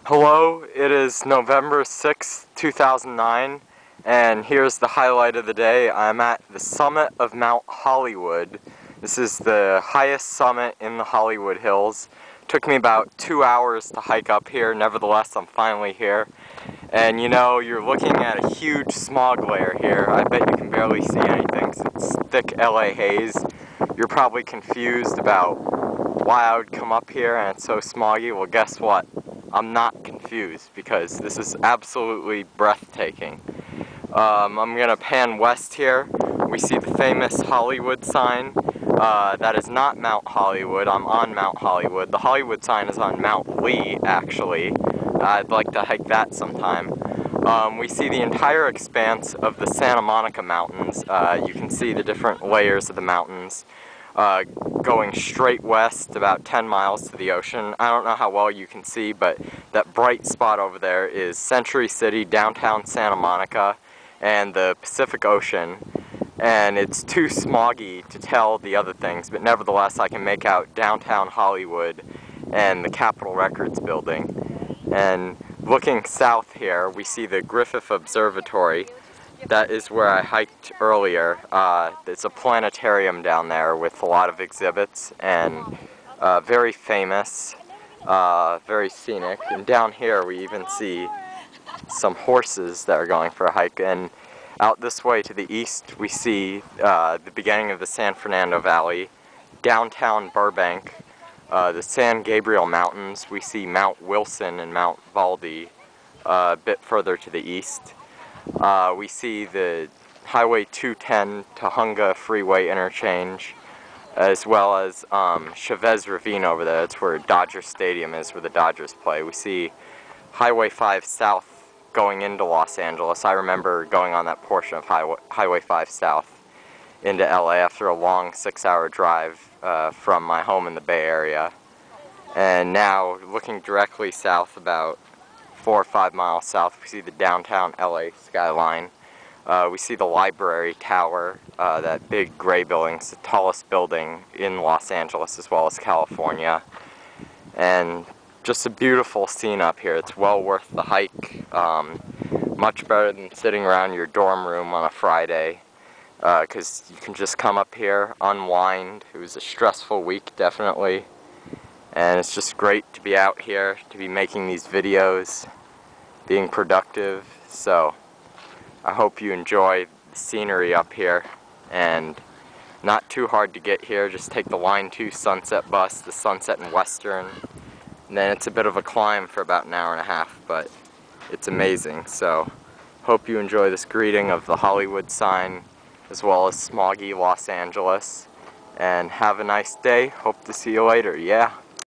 Hello, it is November 6th, 2009, and here's the highlight of the day. I'm at the summit of Mount Hollywood. This is the highest summit in the Hollywood Hills. Took me about 2 hours to hike up here, nevertheless I'm finally here. And you know, you're looking at a huge smog layer here. I bet you can barely see anything. It's thick LA haze. You're probably confused about why I would come up here and it's so smoggy. Well, guess what? I'm not confused because this is absolutely breathtaking. I'm gonna pan west here. We see the famous Hollywood sign. That is not Mount Hollywood. I'm on Mount Hollywood. The Hollywood sign is on Mount Lee, actually. I'd like to hike that sometime. We see the entire expanse of the Santa Monica Mountains. You can see the different layers of the mountains. Going straight west about 10 miles to the ocean. I don't know how well you can see, but that bright spot over there is Century City, downtown Santa Monica, and the Pacific Ocean. And it's too smoggy to tell the other things, but nevertheless I can make out downtown Hollywood and the Capitol Records building. And looking south here, we see the Griffith Observatory. That is where I hiked earlier. It's a planetarium down there with a lot of exhibits and very famous, very scenic. And down here we even see some horses that are going for a hike. And out this way to the east we see the beginning of the San Fernando Valley, downtown Burbank, the San Gabriel Mountains. We see Mount Wilson and Mount Baldy a bit further to the east. We see the Highway 210 Tujunga Freeway interchange, as well as Chavez Ravine over there. That's where Dodger Stadium is, where the Dodgers play. We see Highway 5 South going into Los Angeles. I remember going on that portion of Highway 5 South into LA after a long 6-hour drive from my home in the Bay Area. And now, looking directly south about 4 or 5 miles south, we see the downtown LA skyline. We see the library tower, that big gray building. It's the tallest building in Los Angeles as well as California. And just a beautiful scene up here. It's well worth the hike. Much better than sitting around your dorm room on a Friday, because you can just come up here, unwind. It was a stressful week, definitely. And it's just great to be out here, to be making these videos, being productive. So I hope you enjoy the scenery up here, and not too hard to get here. Just take the Line 2 Sunset bus, the Sunset and Western, and then it's a bit of a climb for about an hour and a half, but it's amazing. So hope you enjoy this greeting of the Hollywood sign as well as smoggy Los Angeles, and have a nice day. Hope to see you later. Yeah.